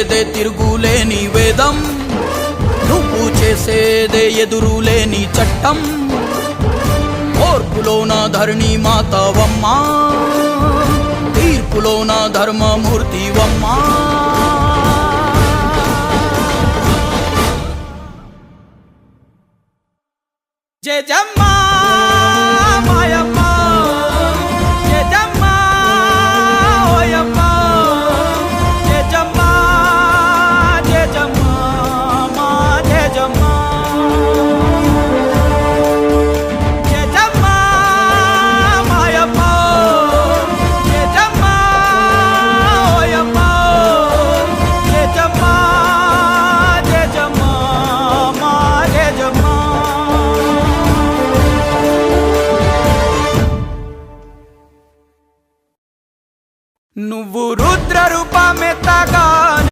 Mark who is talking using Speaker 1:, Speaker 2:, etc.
Speaker 1: పలికేదే తిరుగులేని వేదం, నువ్వు చేసేదే ఎదురులేని చట్టం. ఓర్పులోన ధరణి మాతవమ్మా, తీర్పులోన ధర్మమూర్తివమ్మా. జయజమ్మా మాయమ్మ, జయజమ్మా ఓయమ్మ, జయజమ్మా జయజమ్మా మా జయజమ్మా. జయజమ్మా మాయమ్మ, జయజమ్మా ఓయమ్మ, జయజమ్మా జయజమ్మా మా జయజమ్మా. నువ్వు రుద్ర రూపమెత్తగా